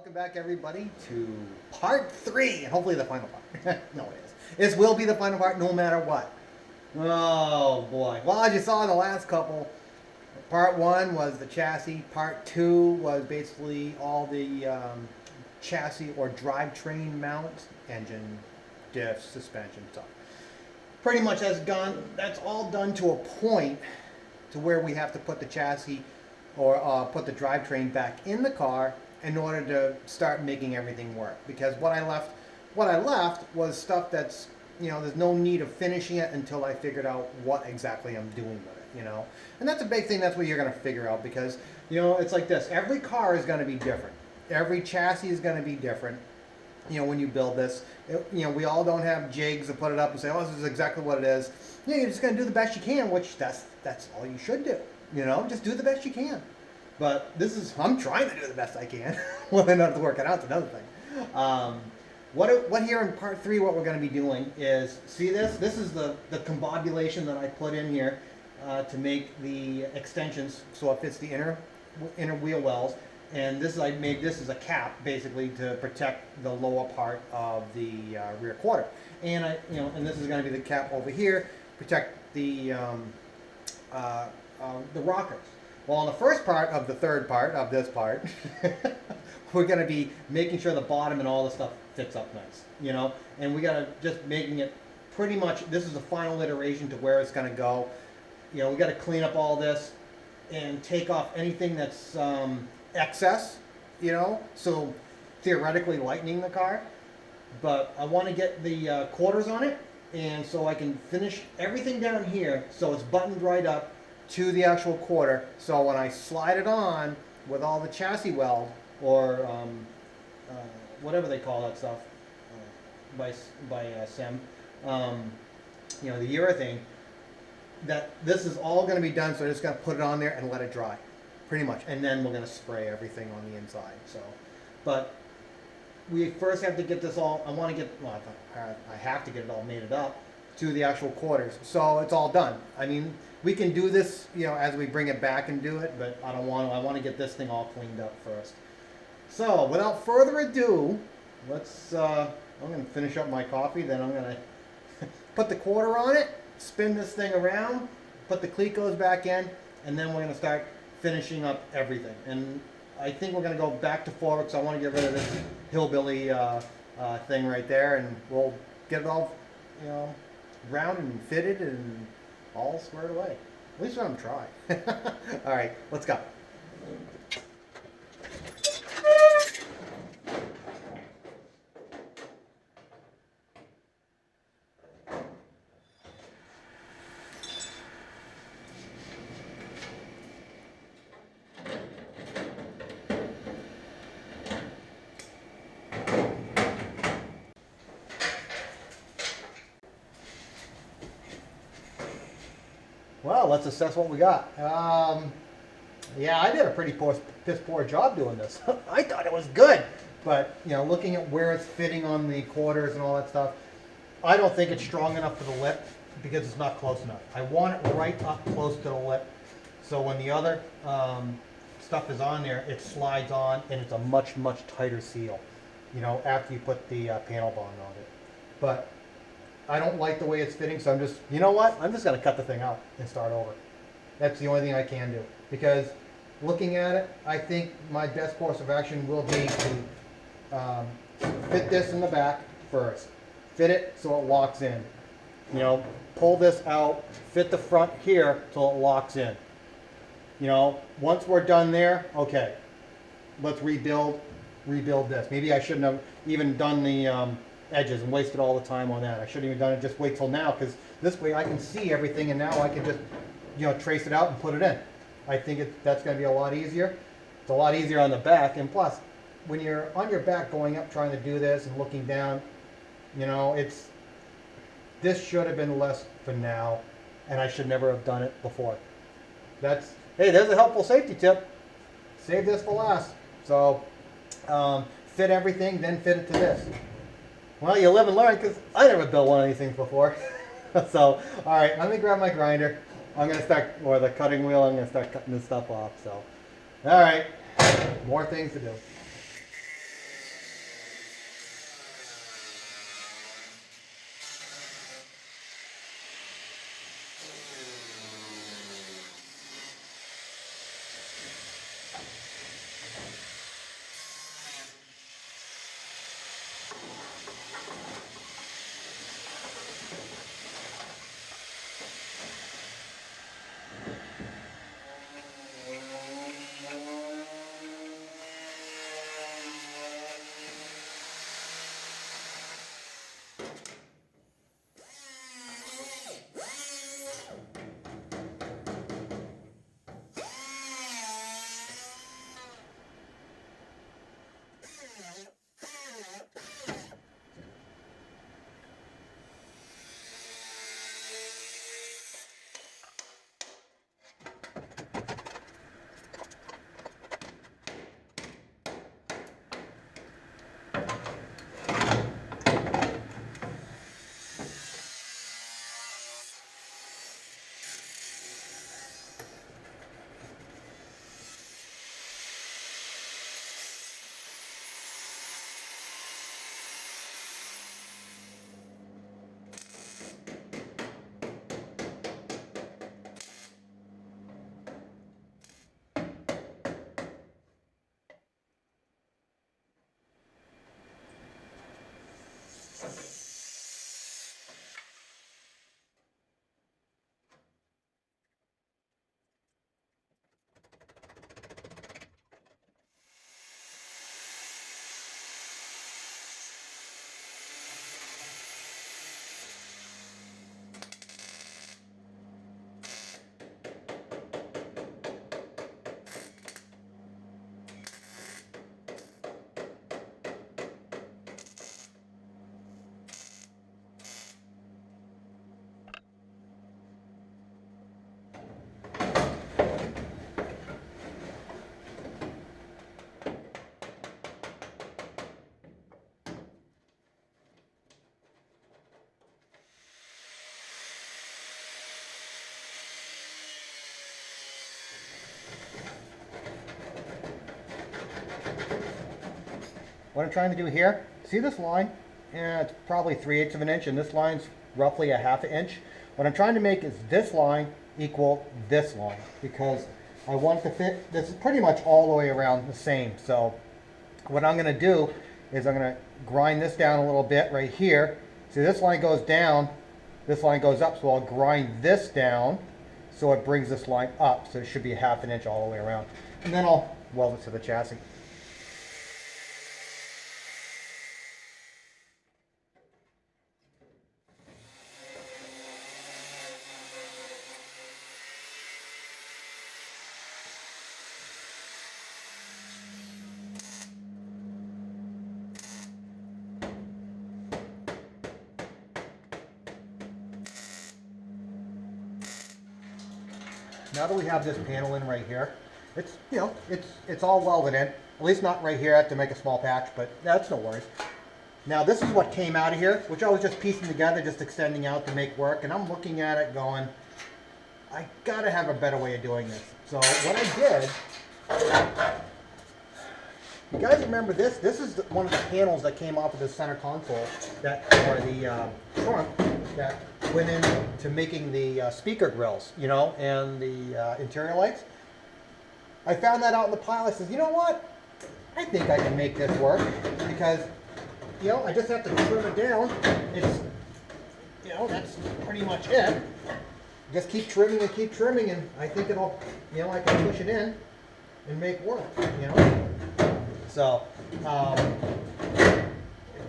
welcome back everybody to part 3, and hopefully the final part. No, it is. This will be the final part no matter what. Oh boy. Well, as you saw in the last couple, part 1 was the chassis, part 2 was basically all the chassis or drivetrain mounts, engine, diff, suspension stuff. Pretty much that's all done to a point to where we have to put the chassis or put the drivetrain back in the car in order to start making everything work. Because what I left was stuff that's, there's no need of finishing it until I figured out what exactly I'm doing with it, And that's a big thing. That's what you're going to figure out because, it's like this. Every car is going to be different. Every chassis is going to be different. When you build this, we all don't have jigs to put it up and say, oh, this is exactly what it is. You're just going to do the best you can, which that's all you should do. Just do the best you can. But I'm trying to do the best I can. Whether or not it's working out is another thing. What here in part 3, what we're going to be doing is, see this? This is the combobulation that I put in here to make the extensions so it fits the inner wheel wells. And I made this as a cap, basically, to protect the lower part of the rear quarter. And and this is going to be the cap over here, protect the rockers. Well, on the first part of the third part of this part, we're going to be making sure the bottom and all the stuff fits up nice, And we got to just making it pretty much. This is the final iteration to where it's going to go. We got to clean up all this and take off anything that's excess, so theoretically lightening the car, but I want to get the quarters on it, and so I can finish everything down here so it's buttoned right up to the actual quarter, so when I slide it on with all the chassis weld or whatever they call that stuff by SEM, the urethane, that this is all going to be done, so I'm just going to put it on there and let it dry. Pretty much, and then we're going to spray everything on the inside. So, but we first have to get this all. I have to get it all mated up to the actual quarters, so it's all done. I mean, we can do this, as we bring it back and do it, but I don't want to. I want to get this thing all cleaned up first. So, without further ado, let's. I'm going to finish up my coffee. Then I'm going to put the quarter on it, spin this thing around, put the clecos back in, and then we're going to start finishing up everything. And I think we're going to go back to forward, so I want to get rid of this hillbilly thing right there, and we'll get it all round and fitted and all squared away. At least I'm trying. All right, let's go. Well, let's assess what we got. Yeah, I did a pretty piss poor job doing this. I thought it was good, but looking at where it's fitting on the quarters and all that stuff, I don't think it's strong enough for the lip because it's not close enough. I want it right up close to the lip, so when the other stuff is on there, it slides on, and it's a much tighter seal. After you put the panel bond on it, but I don't like the way it's fitting, so I'm just, I'm just going to cut the thing out and start over. That's the only thing I can do. Because looking at it, I think my best course of action will be to fit this in the back first. Fit it so it locks in. Pull this out, fit the front here so it locks in. Once we're done there, okay, let's rebuild this. Maybe I shouldn't have even done the edges and wasted all the time on that. I shouldn't even done it. Just wait till now, because this way I can see everything, and now I can just trace it out and put it in. I think that's going to be a lot easier. It's a lot easier on the back, and plus when you're on your back going up trying to do this and looking down, this should have been less for now, and I should never have done it before. Hey, there's a helpful safety tip. Save this for last. So fit everything, then fit it to this. Well, you live and learn, because I never built one of these things before. So, all right, let me grab my grinder. I'm going to start, or the cutting wheel, I'm going to start cutting this stuff off. So, all right, more things to do. what I'm trying to do here, see this line? Yeah, it's probably 3/8 of an inch, and this line's roughly a 1/2 inch. What I'm trying to make is this line equal this line, because I want it to fit, this is pretty much all the way around the same. So what I'm going to do is I'm going to grind this down a little bit right here. See, this line goes down, this line goes up, so I'll grind this down so it brings this line up. So it should be a 1/2 inch all the way around. And then I'll weld it to the chassis. Now that we have this panel in right here, it's, you know, it's all welded in. At least not right here. I have to make a small patch, but that's no worries. Now this is what came out of here, which I was just piecing together, just extending out to make work. And I'm looking at it going, I gotta have a better way of doing this. So what I did, you guys remember this? This is one of the panels that came off of the center console, that, or the trunk, that went into making the speaker grills, you know, and the interior lights. I found that out in the pile. I said, you know what? I think I can make this work, because, you know, I just have to trim it down. It's, you know, that's pretty much it. Just keep trimming, and I think it'll, you know, I can push it in and make work, you know. So, with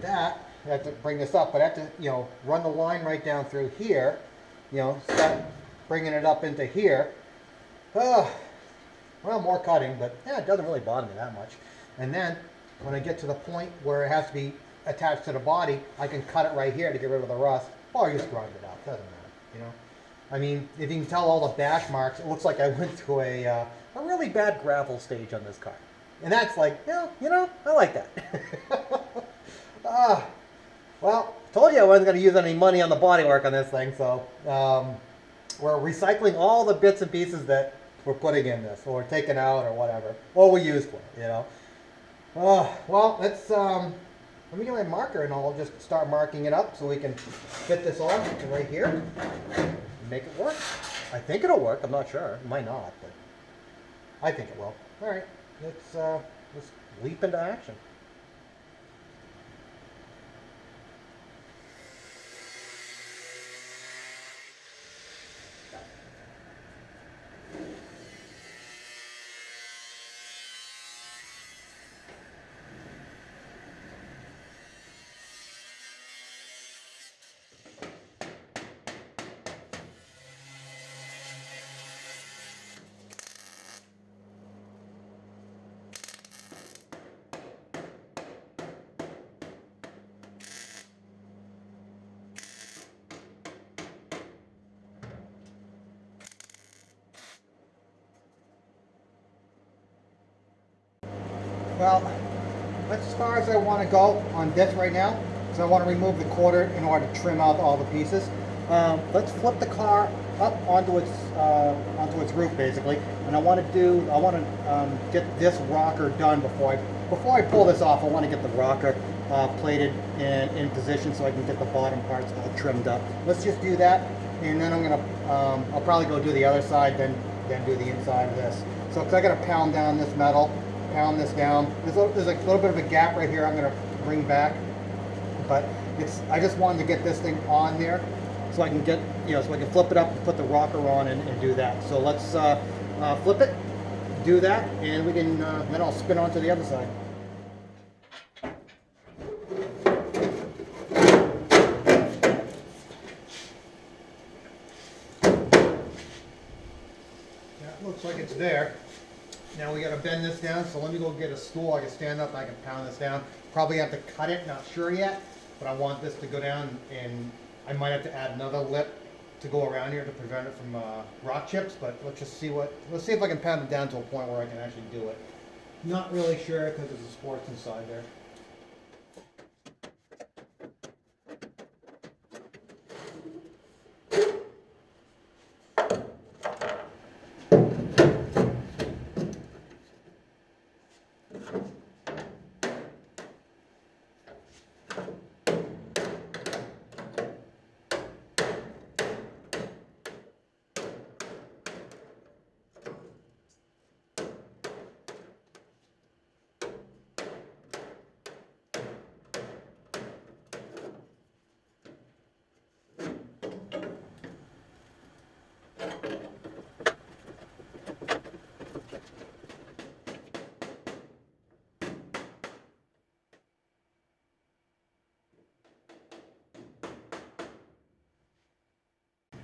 that, I have to bring this up, but I have to, you know, run the line right down through here, you know, start bringing it up into here. Well, more cutting, but yeah, it doesn't really bother me that much. And then, when I get to the point where it has to be attached to the body, I can cut it right here to get rid of the rust, or just grind it out, doesn't matter, you know. I mean, if you can tell all the bash marks, it looks like I went through a really bad gravel stage on this car. And that's like, yeah, you know, I like that. Well, told you I wasn't going to use any money on the bodywork on this thing, so we're recycling all the bits and pieces that we're putting in this, or taking out, or whatever, or we use for it, you know. Well, let's let me get my marker, and I'll just start marking it up so we can fit this on right here and make it work. I think it'll work. I'm not sure. It might not, but I think it will. All right, let's leap into action. Well, that's as far as I want to go on this right now, because I want to remove the quarter in order to trim out all the pieces. Let's flip the car up onto its roof, basically, and I want to get this rocker done before I pull this off. I want to get the rocker plated and in position so I can get the bottom parts all trimmed up. Let's just do that, and then I'll probably go do the other side, then do the inside of this. So, because I got to pound down this metal. Pound this down. There's a little bit of a gap right here I'm going to bring back, but I just wanted to get this thing on there so I can get, you know, so I can flip it up and put the rocker on and do that. So let's flip it, do that, and we can then I'll spin on to the other side. That looks like it's there. Now we got to bend this down, so let me go get a stool. I can stand up and I can pound this down. Probably have to cut it, not sure yet, but I want this to go down, and I might have to add another lip to go around here to prevent it from rock chips, but let's see if I can pound it down to a point where I can actually do it. Not really sure because there's a sports inside there.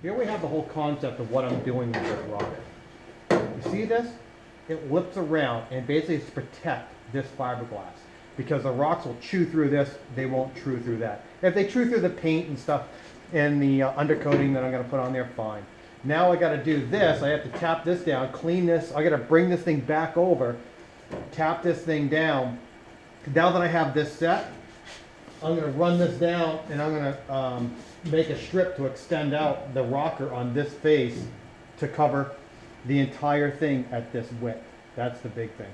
here we have the whole concept of what I'm doing with this rocker. You see this? It whips around and basically it's to protect this fiberglass because the rocks will chew through this, they won't chew through that. If they chew through the paint and stuff and the undercoating that I'm going to put on there, fine. Now I got to do this, I have to tap this down, clean this, I got to bring this thing back over, tap this thing down. Now that I have this set, I'm going to run this down and I'm going to make a strip to extend out the rocker on this face to cover the entire thing at this width. That's the big thing.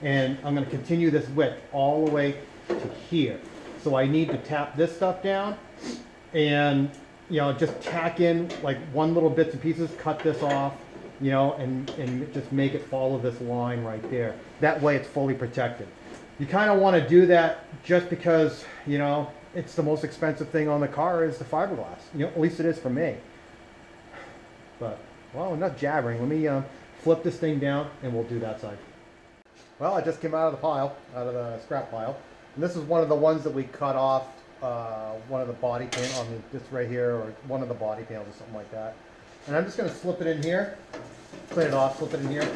And I'm going to continue this width all the way to here. So I need to tap this stuff down and, you know, just tack in like one little bits and pieces, cut this off, you know, and just make it follow this line right there. That way it's fully protected. You kind of want to do that just because, you know, it's the most expensive thing on the car is the fiberglass. You know, at least it is for me. But, well, enough jabbering. Let me flip this thing down and we'll do that side. Well, I just came out of the pile, out of the scrap pile. And this is one of the ones that we cut off one of the body panels, I mean, this right here, or one of the body panels or something like that. And I'm just going to slip it in here, clean it off, slip it in here,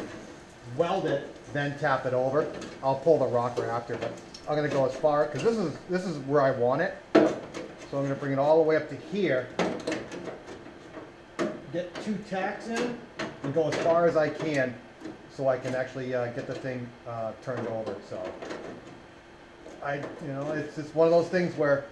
weld it, then tap it over. I'll pull the rocker after, but I'm going to go as far, because this is where I want it. So I'm going to bring it all the way up to here, get 2 tacks in, and go as far as I can so I can actually get the thing turned over. So you know, it's just one of those things where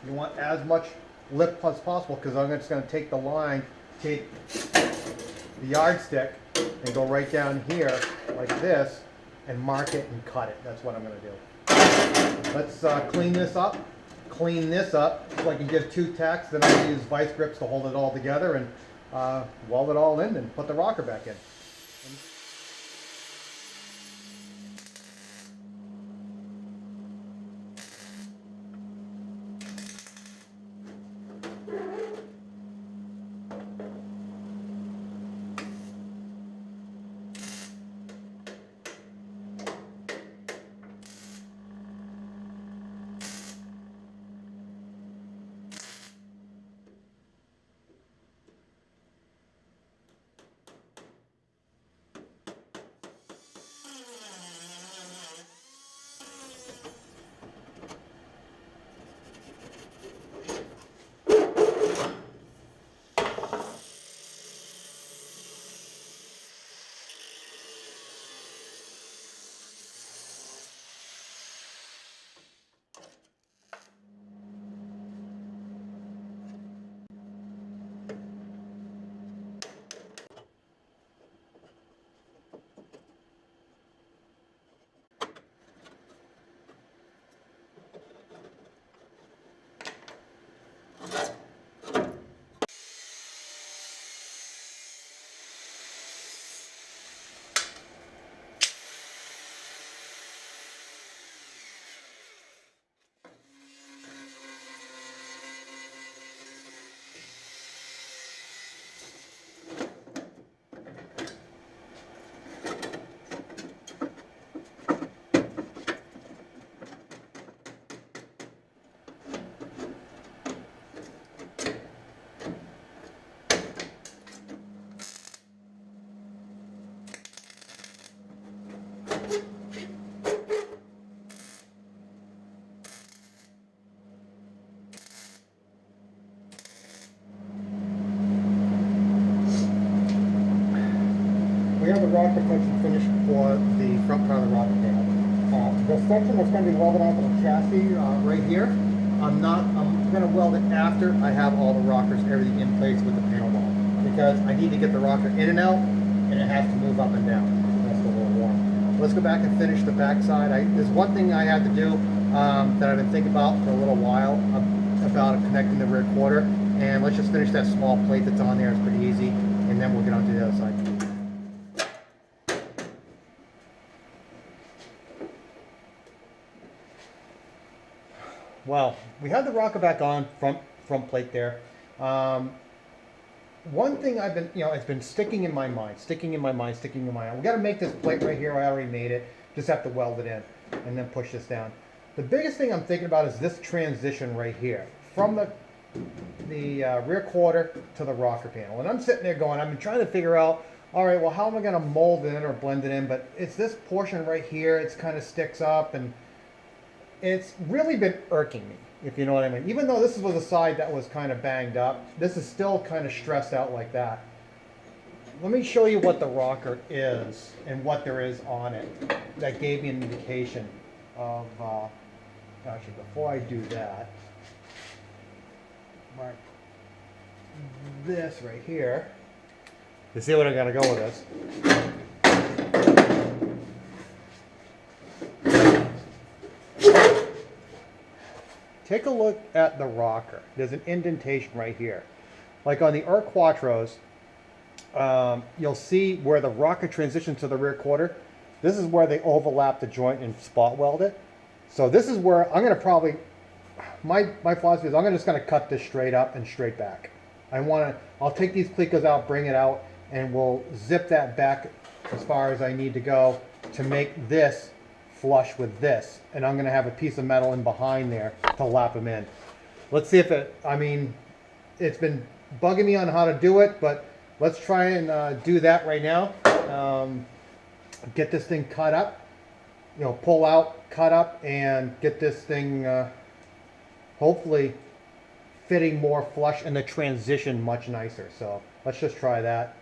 you want as much lip as possible, because I'm just going to take the line, take the yardstick, and go right down here like this, and mark it and cut it. That's what I'm going to do. Let's clean this up so I can give 2 tacks. Then I'll use vice grips to hold it all together and weld it all in and put the rocker back in. We have the rocker section finished for the front part of the rocker panel. The section that's going to be welded onto the chassis right here, I'm going to weld it after I have all the rockers, everything in place with the panel wall, because I need to get the rocker in and out, and it has to move up and down. That's a little warm. Let's go back and finish the back side. There's one thing I had to do that I've been thinking about for a little while about connecting the rear quarter, and let's just finish that small plate that's on there. It's pretty easy, and then we'll get on to the other side. Well, we have the rocker back on, front plate there. One thing I've been, it's been sticking in my mind. We got to make this plate right here. I already made it. Just have to weld it in and then push this down. The biggest thing I'm thinking about is this transition right here. From the the rear quarter to the rocker panel. And I'm sitting there going, I've been trying to figure out, all right, well, how am I going to mold it in or blend it in? But it's this portion right here, it's kind of sticks up, and it's really been irking me, if you know what I mean. Even though this was a side that was kind of banged up, this is still kind of stressed out like that. Let me show you what the rocker is and what there is on it. That gave me an indication of, actually, before I do that, mark this right here. You see what I'm gonna go with this. Take a look at the rocker. There's an indentation right here. Like on the Quattros, you'll see where the rocker transitions to the rear quarter. This is where they overlap the joint and spot weld it. So this is where I'm gonna probably, my philosophy is I'm just gonna cut this straight up and straight back. I'll take these plecas out, bring it out, and we'll zip that back as far as I need to go to make this flush with this. And I'm gonna have a piece of metal in behind there to lap them in. Let's see if it, I mean, it's been bugging me on how to do it, but let's try and do that right now. Get this thing cut up, you know, pull out, cut up, and get this thing hopefully fitting more flush and the transition much nicer. So let's just try that.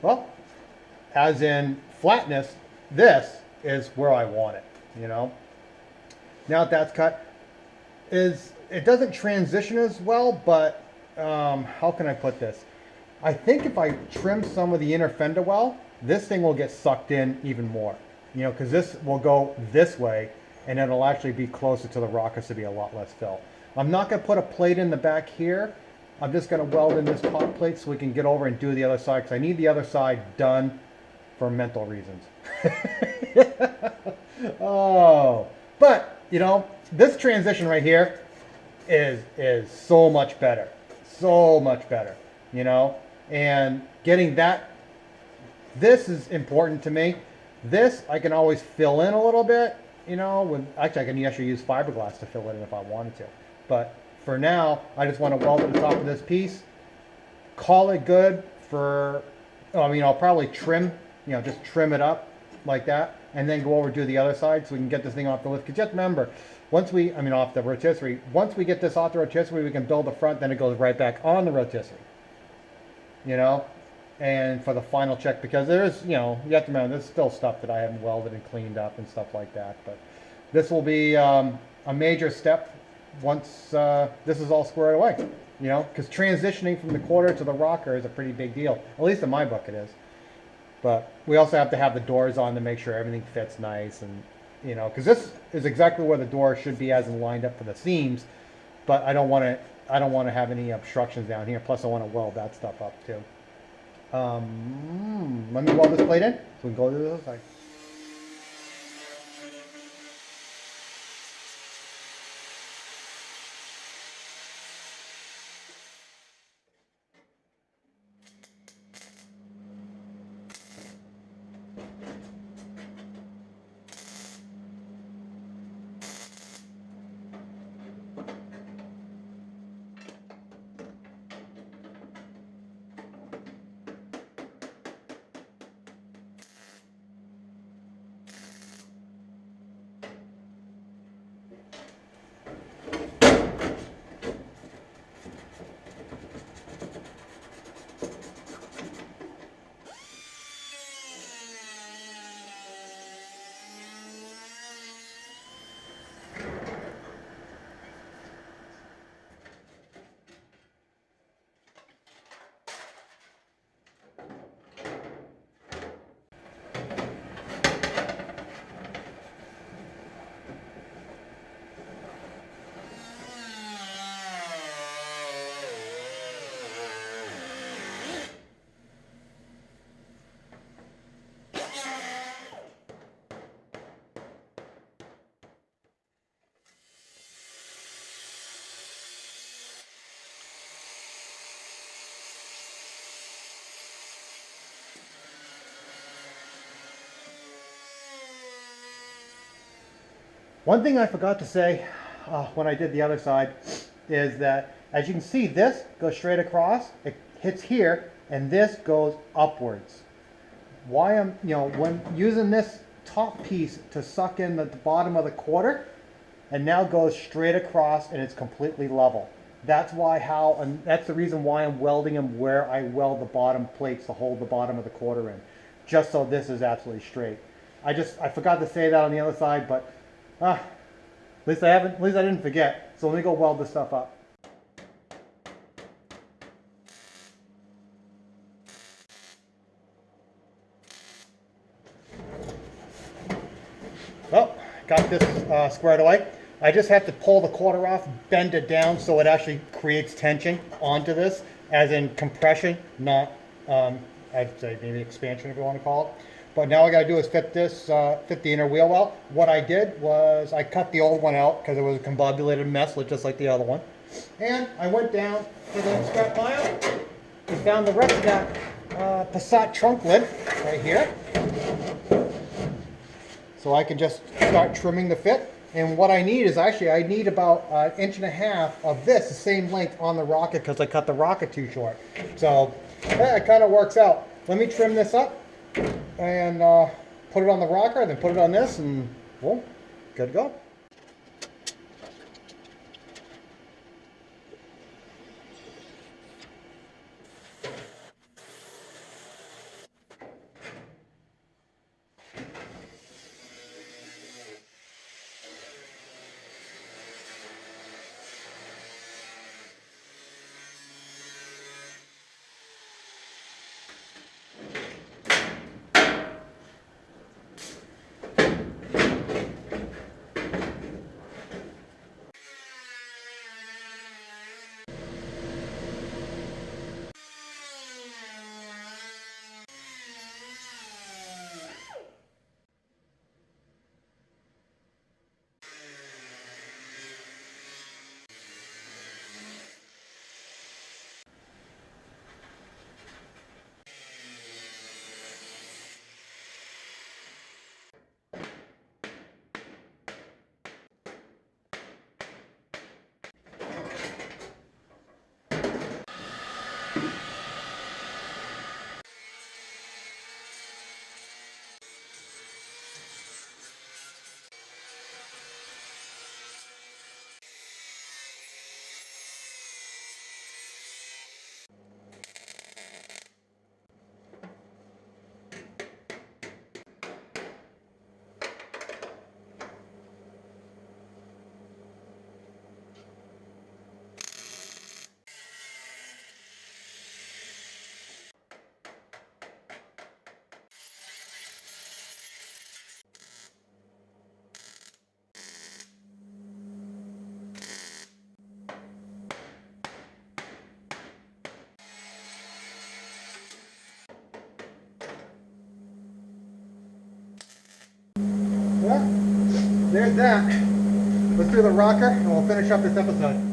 Well, as in flatness, this is where I want it, you know. Now that that's cut, it doesn't transition as well, but how can I put this? I think if I trim some of the inner fender well, this thing will get sucked in even more, you know, because this will go this way and it'll actually be closer to the rocker, so be a lot less fill. I'm not going to put a plate in the back here. I'm just going to weld in this top plate so we can get over and do the other side, because I need the other side done for mental reasons. Oh, but you know, this transition right here is so much better, you know, and getting that, this is important to me. This I can always fill in a little bit, you know, actually I can actually use fiberglass to fill it in if I wanted to, but for now, I just want to weld at the top of this piece, call it good for, I mean, I'll probably trim, you know, just trim it up like that, and then go over to the other side so we can get this thing off the lift. Because just remember, off the rotisserie, once we get this off the rotisserie, we can build the front, then it goes right back on the rotisserie, you know, and for the final check, because there's, you know, you have to remember, there's still stuff that I haven't welded and cleaned up and stuff like that, but this will be a major step once this is all squared away, you know, because transitioning from the quarter to the rocker is a pretty big deal. At least in my book it is. But we also have to have the doors on to make sure everything fits nice, and you know, because this is exactly where the door should be as in lined up for the seams. But I don't want to have any obstructions down here. Plus, I want to weld that stuff up too. Let me weld this plate in so we can go to the other side. One thing I forgot to say when I did the other side is that, as you can see, this goes straight across, it hits here, and this goes upwards. Why I'm, when using this top piece to suck in the bottom of the quarter, and now goes straight across and it's completely level. That's and that's the reason why I'm welding them where I weld the bottom plates to hold the bottom of the quarter in, just so this is absolutely straight. I forgot to say that on the other side, but at least I didn't forget. So let me go weld this stuff up. Well, got this squared away. I just have to pull the quarter off, bend it down so it actually creates tension onto this, as in compression, not, I'd say maybe expansion if you want to call it. But now all I got to do is fit the inner wheel well. What I did was I cut the old one out because it was a combobulated mess, just like the other one. And I went down to the scrap pile and found the rest of that Passat trunk lid right here. So I can just start trimming the fit. And what I need is I need about 1.5 inches of this, the same length on the rocket, because I cut the rocket too short. So yeah, it kind of works out. Let me trim this up and put it on the rocker, then put it on this, and well, good to go. Well, there's that. Let's do the rocker and we'll finish up this episode.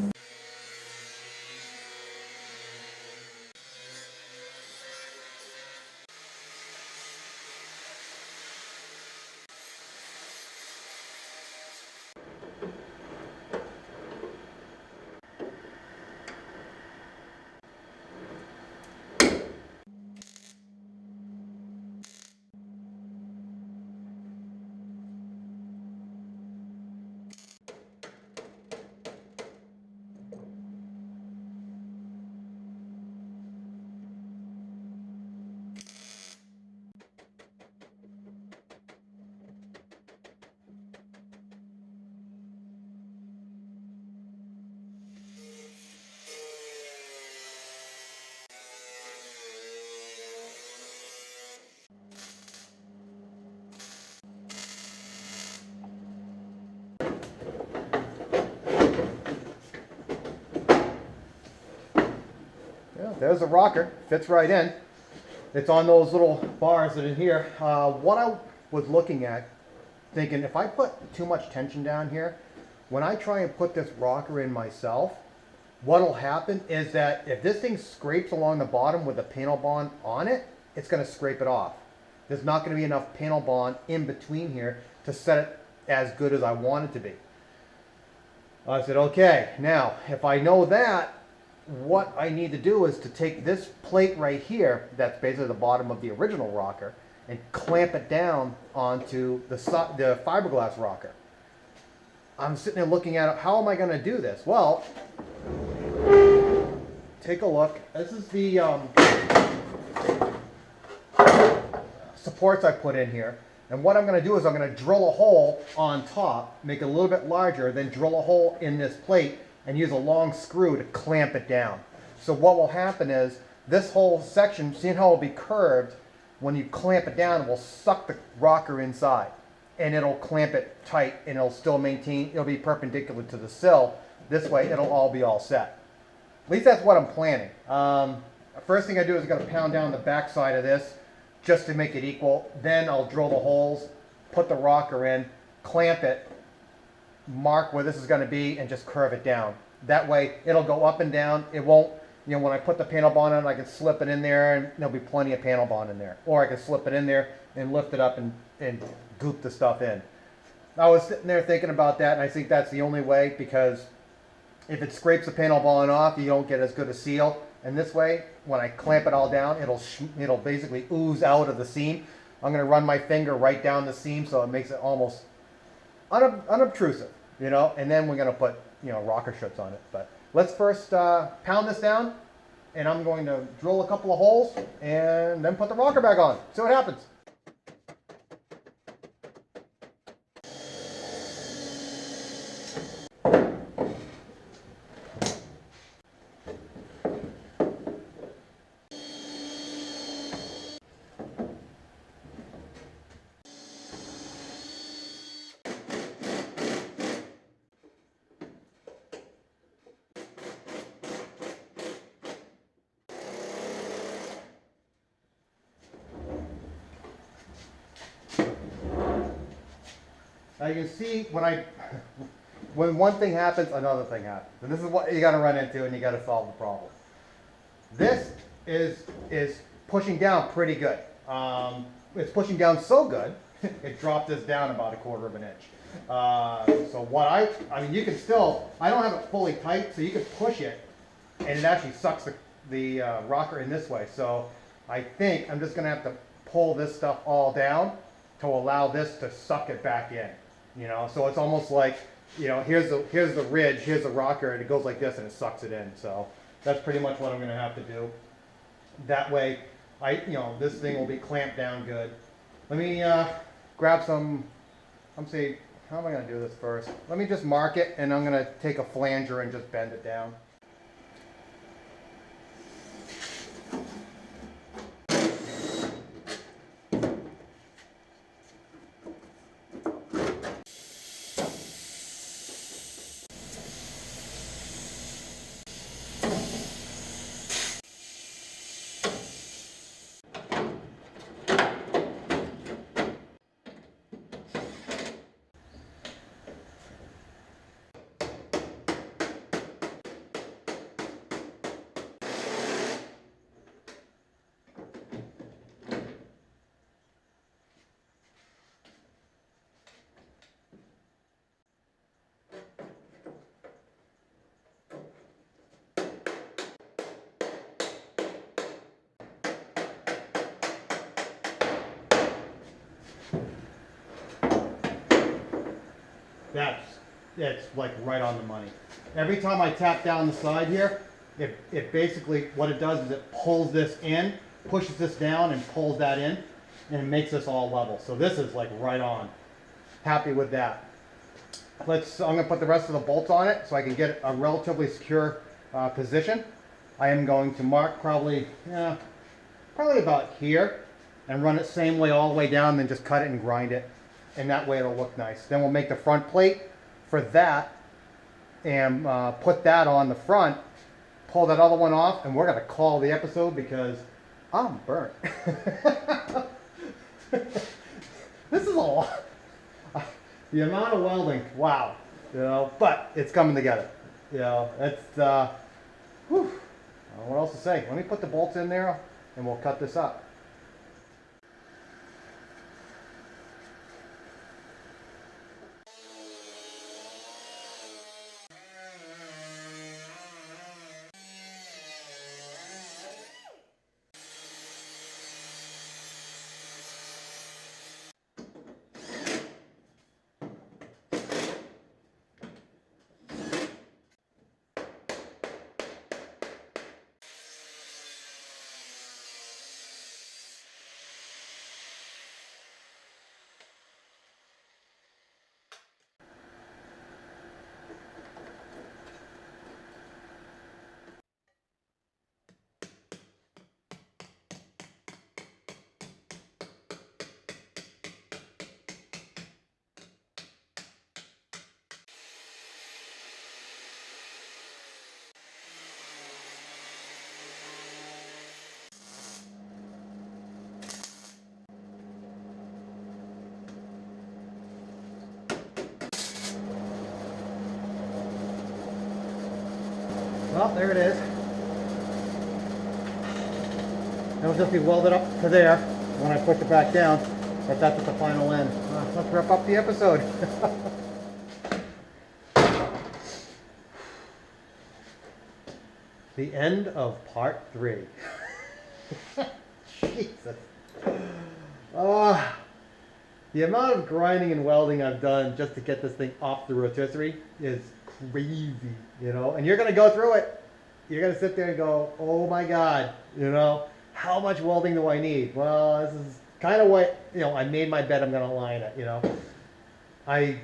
There's the rocker, fits right in. It's on those little bars that are in here. What I was looking at, thinking if I put too much tension down here, when I try and put this rocker in myself, what'll happen is that if this thing scrapes along the bottom with a panel bond on it, it's going to scrape it off. There's not going to be enough panel bond in between here to set it as good as I want it to be. I said, okay, now if I know that, what I need to do is to take this plate right here, that's basically the bottom of the original rocker, and clamp it down onto the fiberglass rocker. I'm sitting there looking at it, how am I going to do this? Well, take a look. This is the supports I put in here. And what I'm going to do is I'm going to drill a hole on top, make it a little bit larger, then drill a hole in this plate and use a long screw to clamp it down. So what will happen is this whole section, seeing how it will be curved, when you clamp it down, it will suck the rocker inside. And it'll clamp it tight and it'll still maintain, it'll be perpendicular to the sill. This way it'll all be all set. At least that's what I'm planning. First thing I do is I'm going to pound down the back side of this just to make it equal. Then I'll drill the holes, put the rocker in, clamp it, mark where this is going to be, and just curve it down. That way it'll go up and down. It won't, you know, when I put the panel bond on, I can slip it in there and there'll be plenty of panel bond in there. Or I can slip it in there and lift it up and goop the stuff in. I was sitting there thinking about that, and I think that's the only way, because if it scrapes the panel bond off, you don't get as good a seal. And this way, when I clamp it all down, it'll basically ooze out of the seam. I'm going to run my finger right down the seam so it makes it almost unobtrusive, you know. And then we're going to put, you know, rocker struts on it. But let's first pound this down, and I'm going to drill a couple of holes and then put the rocker back on. See what happens. Now you can see when one thing happens, another thing happens. And this is what you got to run into, and you got to solve the problem. This is pushing down pretty good. It's pushing down so good, it dropped this down about 1/4 of an inch. So what I mean, you can still, I don't have it fully tight, so you can push it, and it actually sucks the rocker in this way. So I think I'm just going to have to pull this stuff all down to allow this to suck it back in. You know, so it's almost like, you know, here's the ridge, here's the rocker, and it goes like this and it sucks it in. So that's pretty much what I'm going to have to do. That way, this thing will be clamped down good. Let me grab some. How am I going to do this first? Let me just mark it, and I'm going to take a flanger and just bend it down. It's like right on the money. Every time I tap down the side here, it basically, what it does is it pulls this in, pushes this down and pulls that in, and it makes this all level. So this is like right on. Happy with that. I'm going to put the rest of the bolts on it so I can get a relatively secure position. I am going to mark probably about here and run it same way all the way down, then just cut it and grind it. And that way it'll look nice. Then we'll make the front plate for that and put that on the front, pull that other one off, and we're going to call the episode because I'm burnt. This is a lot. The amount of welding, wow. You know, but it's coming together. You know, it's, I don't know what else to say. Let me put the bolts in there and we'll cut this up. Well, there it is. It'll just be welded up to there when I push it back down, but that's at the final end. Let's wrap up the episode. The end of part 3. Jesus. The amount of grinding and welding I've done just to get this thing off the rotisserie is crazy, you know? And you're going to go through it. You're going to sit there and go, oh my God, you know? How much welding do I need? Well, this is kind of what, you know, I made my bed, I'm going to line it, you know? I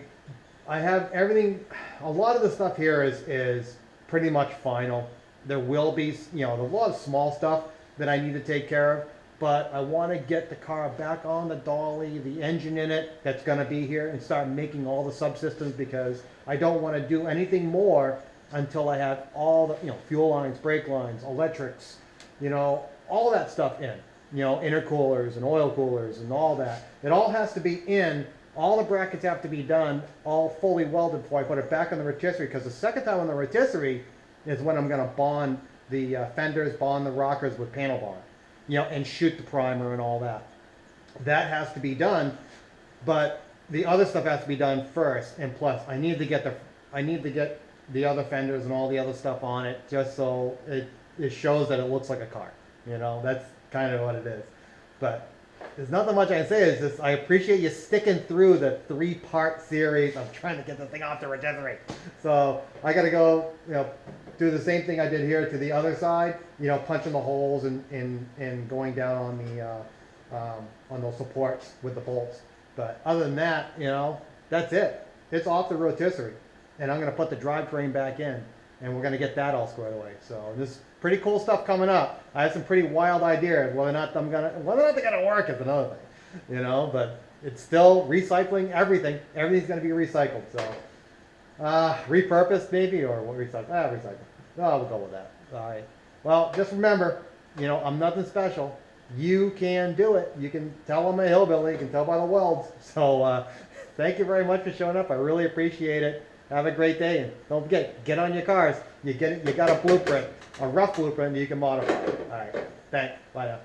have everything, a lot of the stuff here is pretty much final. There will be, you know, there's a lot of small stuff that I need to take care of, but I want to get the car back on the dolly, the engine in it that's going to be here, and start making all the subsystems, because I don't want to do anything more until I have all the, you know, fuel lines, brake lines, electrics, you know, all that stuff in. You know, intercoolers and oil coolers and all that. It all has to be in. All the brackets have to be done, all fully welded before I put it back on the rotisserie, because the second time on the rotisserie is when I'm going to bond the fenders, bond the rockers with panel bond, you know, and shoot the primer and all that. That has to be done, but the other stuff has to be done first. And plus, I need to get the other fenders and all the other stuff on it, just so it shows that it looks like a car. You know, that's kind of what it is. But there's nothing much I can say. It's just I appreciate you sticking through the 3-part series of trying to get the thing off the rotisserie. So I got to go, you know, do the same thing I did here to the other side. You know, punching the holes and going down on those supports with the bolts. But other than that, you know, that's it. It's off the rotisserie, and I'm going to put the drivetrain back in, and we're going to get that all squared away. So this pretty cool stuff coming up. I have some pretty wild ideas. Whether or not they're gonna work is another thing, you know. But it's still recycling everything. Everything's gonna be recycled. So repurposed maybe, or what recycle? Recycle. Oh, we'll go with that. All right. Well, just remember, you know, I'm nothing special. You can do it. You can tell I'm a hillbilly. You can tell by the welds. So thank you very much for showing up. I really appreciate it. Have a great day, and don't forget, get on your cars. You got a blueprint, a rough blueprint that you can modify. All right, thanks. Bye now.